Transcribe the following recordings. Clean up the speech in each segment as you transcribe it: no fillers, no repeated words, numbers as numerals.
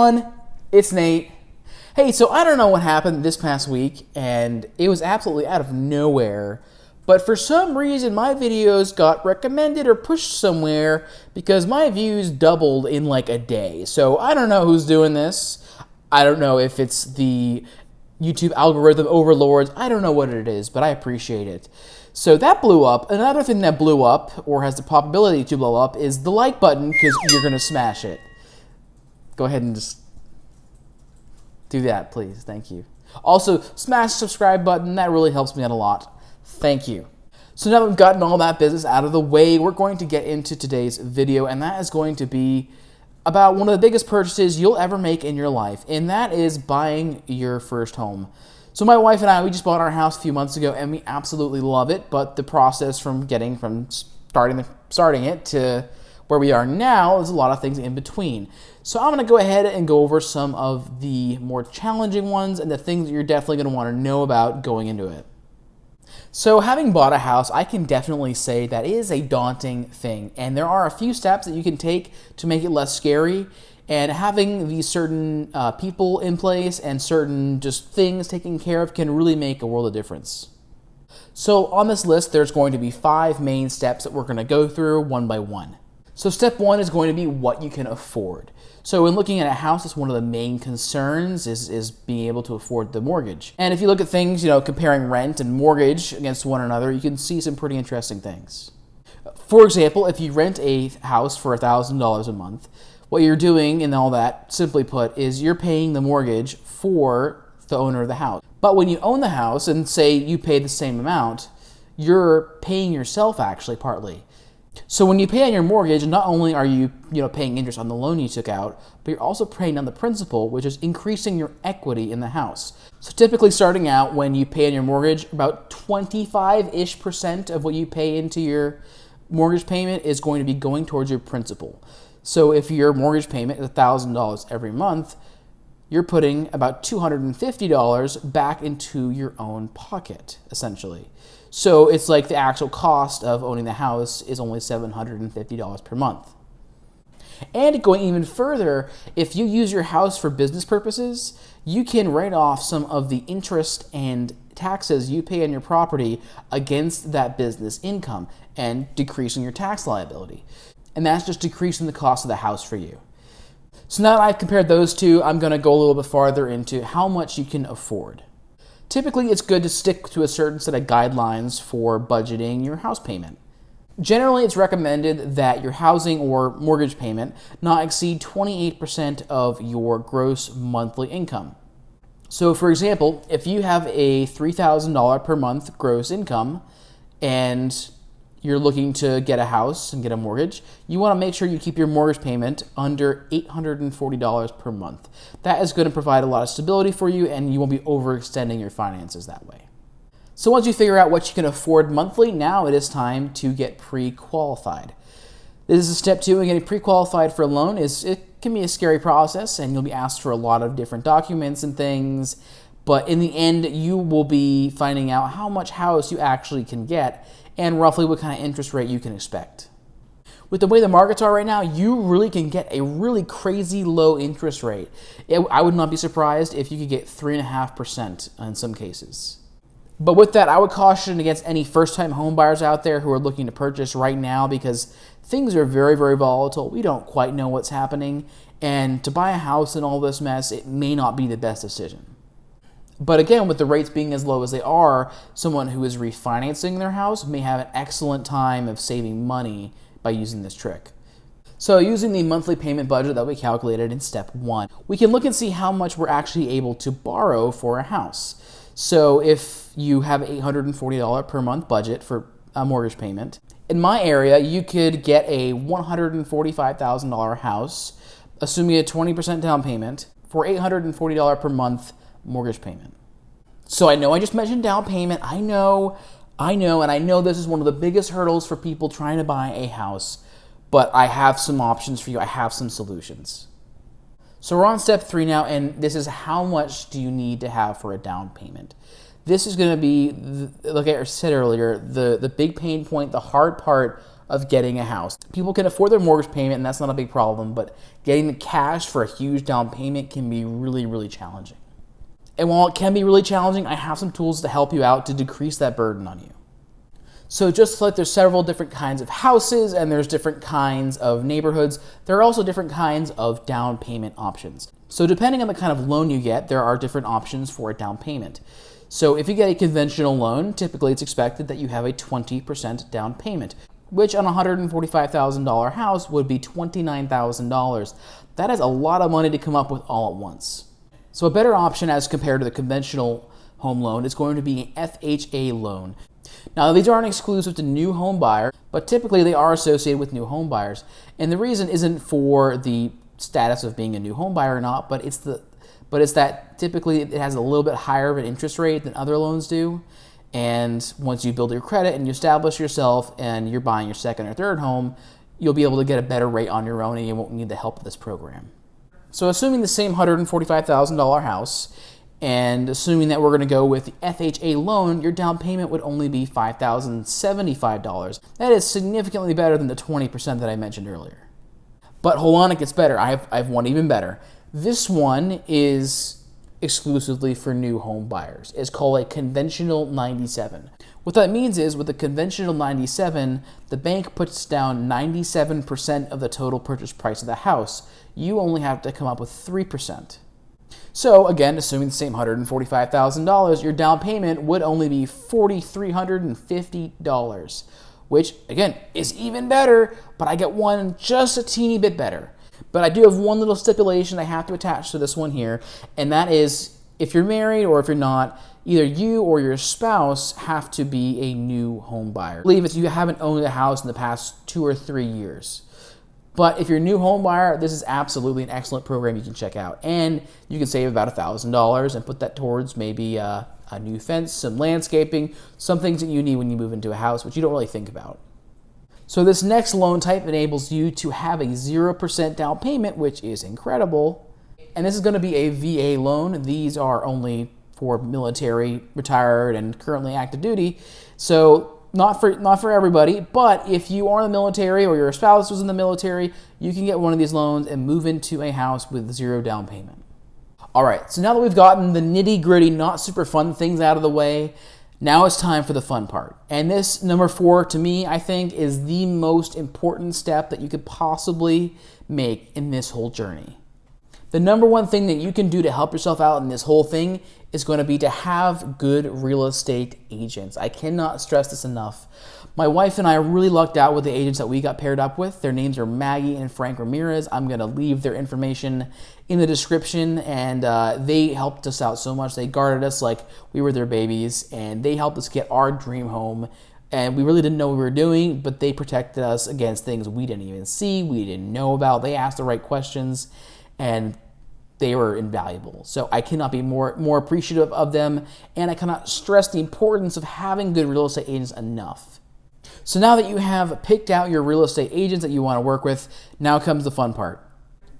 everyone, it's Nate. Hey, so I don't know what happened this past week, and it was absolutely out of nowhere, but for some reason my videos got recommended or pushed somewhere because my views doubled in like a day. So I don't know who's doing this. I don't know if it's the YouTube algorithm overlords. I don't know what it is, but I appreciate it. So that blew up. Another thing that blew up, or has the probability to blow up, is the like button, because you're going to smash it. Go ahead and just do that, please. Thank you. Also, smash the subscribe button. That really helps me out a lot. Thank you. So now that we've gotten all that business out of the way, we're going to get into today's video, and that is going to be about one of the biggest purchases you'll ever make in your life, and that is buying your first home. So my wife and I, we just bought our house a few months ago, and we absolutely love it, but the process from starting it to where we are now, there's a lot of things in between. So I'm going to go ahead and go over some of the more challenging ones and the things that you're definitely going to want to know about going into it. So having bought a house, I can definitely say that it is a daunting thing, and there are a few steps that you can take to make it less scary, and having these certain people in place and certain just things taken care of can really make a world of difference. So on this list, there's going to be 5 main steps that we're going to go through one by one. So step 1 is going to be what you can afford. So when looking at a house, it's one of the main concerns is being able to afford the mortgage. And if you look at things, comparing rent and mortgage against one another, you can see some pretty interesting things. For example, if you rent a house for $1,000 a month, what you're doing in all that, simply put, is you're paying the mortgage for the owner of the house. But when you own the house and say you pay the same amount, you're paying yourself actually partly. So when you pay on your mortgage, not only are you paying interest on the loan you took out, but you're also paying on the principal, which is increasing your equity in the house. So typically starting out, when you pay on your mortgage, about 25-ish% of what you pay into your mortgage payment is going to be going towards your principal. So if your mortgage payment is $1,000 every month, you're putting about $250 back into your own pocket, essentially. So it's like the actual cost of owning the house is only $750 per month. And going even further, if you use your house for business purposes, you can write off some of the interest and taxes you pay on your property against that business income and decreasing your tax liability. And that's just decreasing the cost of the house for you. So now that I've compared those two, I'm going to go a little bit farther into how much you can afford. Typically, it's good to stick to a certain set of guidelines for budgeting your house payment. Generally, it's recommended that your housing or mortgage payment not exceed 28% of your gross monthly income. So for example, if you have a $3,000 per month gross income and you're looking to get a house and get a mortgage, you want to make sure you keep your mortgage payment under $840 per month. That is going to provide a lot of stability for you, and you won't be overextending your finances that way. So once you figure out what you can afford monthly, now it is time to get pre-qualified. This is step 2 in getting pre-qualified for a loan. It can be a scary process, and you'll be asked for a lot of different documents and things, but in the end, you will be finding out how much house you actually can get and roughly what kind of interest rate you can expect. With the way the markets are right now, you really can get a really crazy low interest rate. I would not be surprised if you could get 3.5% in some cases. But with that, I would caution against any first-time home buyers out there who are looking to purchase right now, because things are very, very volatile. We don't quite know what's happening, and to buy a house in all this mess, it may not be the best decision. But again, with the rates being as low as they are, someone who is refinancing their house may have an excellent time of saving money by using this trick. So using the monthly payment budget that we calculated in step 1, we can look and see how much we're actually able to borrow for a house. So if you have $840 per month budget for a mortgage payment, in my area, you could get a $145,000 house, assuming a 20% down payment, for $840 per month mortgage payment. So I know I just mentioned down payment. I know, and I know this is one of the biggest hurdles for people trying to buy a house, but I have some options for you. I have some solutions. So we're on step 3 now, and this is how much do you need to have for a down payment. This is going to be, like I said earlier, the big pain point, the hard part of getting a house. People can afford their mortgage payment, and that's not a big problem, but getting the cash for a huge down payment can be really, really challenging. And while it can be really challenging, I have some tools to help you out to decrease that burden on you. So just like there's several different kinds of houses and there's different kinds of neighborhoods, there are also different kinds of down payment options. So depending on the kind of loan you get, there are different options for a down payment. So if you get a conventional loan, typically it's expected that you have a 20% down payment, which on a $145,000 house would be $29,000. That is a lot of money to come up with all at once. So a better option as compared to the conventional home loan is going to be an FHA loan. Now, these aren't exclusive to new home buyers, but typically they are associated with new home buyers. And the reason isn't for the status of being a new home buyer or not, but it's that typically it has a little bit higher of an interest rate than other loans do. And once you build your credit and you establish yourself and you're buying your second or third home, you'll be able to get a better rate on your own and you won't need the help of this program. So assuming the same $145,000 house, and assuming that we're going to go with the FHA loan, your down payment would only be $5,075. That is significantly better than the 20% that I mentioned earlier. But hold on, it gets better. I have one even better. This one is exclusively for new home buyers. It's called a conventional 97. What that means is with the conventional 97, the bank puts down 97% of the total purchase price of the house. You only have to come up with 3%. So again, assuming the same $145,000, your down payment would only be $4,350, which again is even better, but I get one just a teeny bit better. But I do have one little stipulation I have to attach to this one here, and that is if you're married or if you're not, either you or your spouse have to be a new home buyer. I believe if you haven't owned a house in the past 2 or 3 years. But if you're a new home buyer, this is absolutely an excellent program you can check out. And you can save about $1,000 and put that towards maybe a new fence, some landscaping, some things that you need when you move into a house, which you don't really think about. So this next loan type enables you to have a 0% down payment, which is incredible. And this is going to be a VA loan. These are only for military, retired, and currently active duty. So not for everybody, but if you are in the military or your spouse was in the military, you can get one of these loans and move into a house with 0 down payment. All right, so now that we've gotten the nitty-gritty, not super fun things out of the way, now it's time for the fun part. And this, number 4, to me, I think, is the most important step that you could possibly make in this whole journey. The number one thing that you can do to help yourself out in this whole thing is going to be to have good real estate agents. I cannot stress this enough. My wife and I really lucked out with the agents that we got paired up with. Their names are Maggie and Frank Ramirez. I'm going to leave their information in the description, and they helped us out so much. They guarded us like we were their babies, and they helped us get our dream home. And we really didn't know what we were doing, but they protected us against things we didn't even see, we didn't know about. They asked the right questions, and they were invaluable. So I cannot be more appreciative of them, and I cannot stress the importance of having good real estate agents enough. So now that you have picked out your real estate agents that you want to work with, now comes the fun part.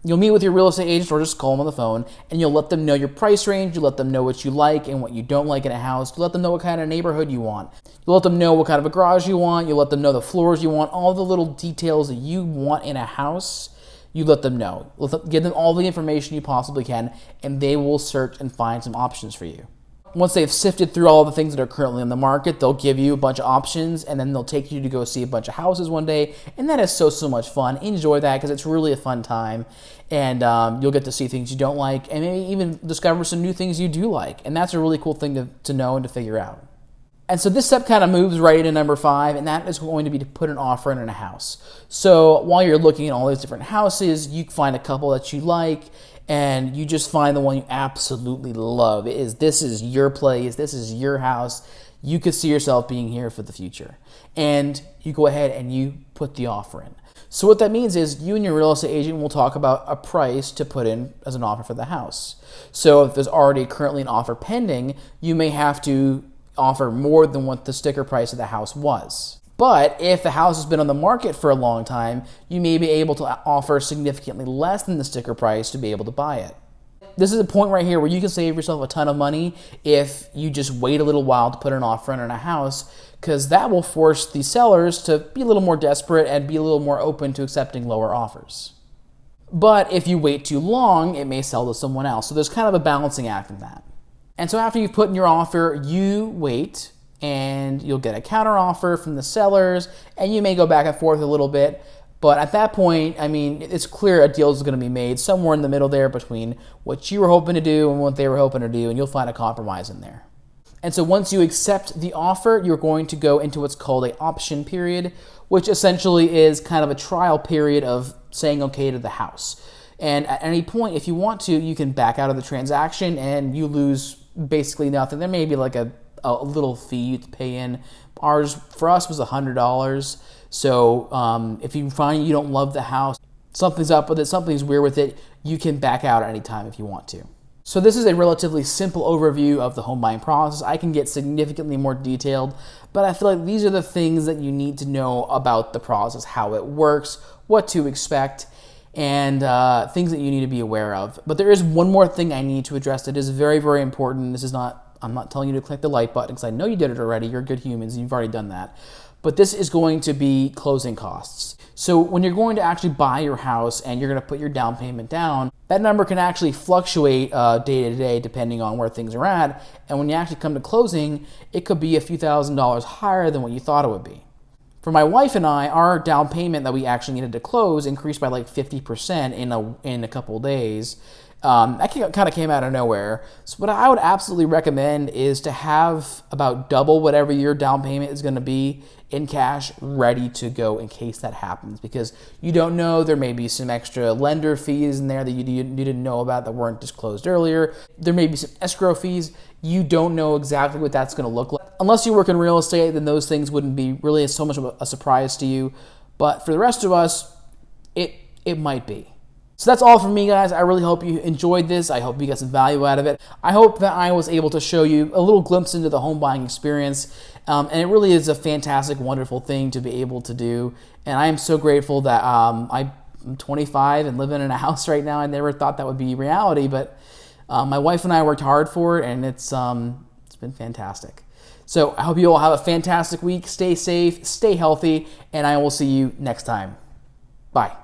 You'll meet with your real estate agent or just call them on the phone, and you'll let them know your price range, you'll let them know what you like and what you don't like in a house, you'll let them know what kind of neighborhood you want, you'll let them know what kind of a garage you want, you'll let them know the floors you want, all the little details that you want in a house. You let them know. Give them all the information you possibly can, and they will search and find some options for you. Once they've sifted through all the things that are currently on the market, they'll give you a bunch of options, and then they'll take you to go see a bunch of houses one day, and that is so much fun. Enjoy that because it's really a fun time, and you'll get to see things you don't like, and maybe even discover some new things you do like, and that's a really cool thing to know and to figure out. And so this step kind of moves right into number 5, and that is going to be to put an offer in a house. So while you're looking at all these different houses, you find a couple that you like, and you just find the one you absolutely love. This is your place, this is your house. You could see yourself being here for the future. And you go ahead and you put the offer in. So what that means is you and your real estate agent will talk about a price to put in as an offer for the house. So if there's already currently an offer pending, you may have to offer more than what the sticker price of the house was. But if the house has been on the market for a long time, you may be able to offer significantly less than the sticker price to be able to buy it. this is a point right here where you can save yourself a ton of money if you just wait a little while to put an offer in on a house, because that will force the sellers to be a little more desperate and be a little more open to accepting lower offers. But if you wait too long, it may sell to someone else. So there's kind of a balancing act in that. And so after you've put in your offer, you wait, and you'll get a counter offer from the sellers, and you may go back and forth a little bit. But at that point, I mean, it's clear a deal is going to be made somewhere in the middle there between what you were hoping to do and what they were hoping to do, and you'll find a compromise in there. And so once you accept the offer, you're going to go into what's called an option period, which essentially is kind of a trial period of saying okay to the house. And at any point, if you want to, you can back out of the transaction and you lose basically nothing. There may be like a little fee you have to pay in. Ours, for us, was $100. So if you find you don't love the house, something's up with it, something's weird with it, you can back out at any time if you want to. So this is a relatively simple overview of the home buying process. I can get significantly more detailed, but I feel like these are the things that you need to know about the process, how it works, what to expect, and things that you need to be aware of. But there is one more thing I need to address that is very, very important. I'm not telling you to click the like button because I know you did it already. You're good humans and you've already done that. But this is going to be closing costs. So when you're going to actually buy your house and you're going to put your down payment down, that number can actually fluctuate day to day depending on where things are at. And when you actually come to closing, it could be a few $1,000s higher than what you thought it would be. For my wife and I, our down payment that we actually needed to close increased by like 50% in a couple of days. That kind of came out of nowhere. So what I would absolutely recommend is to have about double whatever your down payment is going to be in cash ready to go in case that happens, because you don't know, there may be some extra lender fees in there that you didn't know about that weren't disclosed earlier. There may be some escrow fees. You don't know exactly what that's going to look like. Unless you work in real estate, then those things wouldn't be really so much of a surprise to you. But for the rest of us, it might be. So that's all from me, guys. I really hope you enjoyed this. I hope you got some value out of it. I hope that I was able to show you a little glimpse into the home buying experience. And it really is a fantastic, wonderful thing to be able to do. And I am so grateful that I'm 25 and living in a house right now. I never thought that would be reality, but my wife and I worked hard for it, and it's been fantastic. So I hope you all have a fantastic week. Stay safe, stay healthy, and I will see you next time. Bye.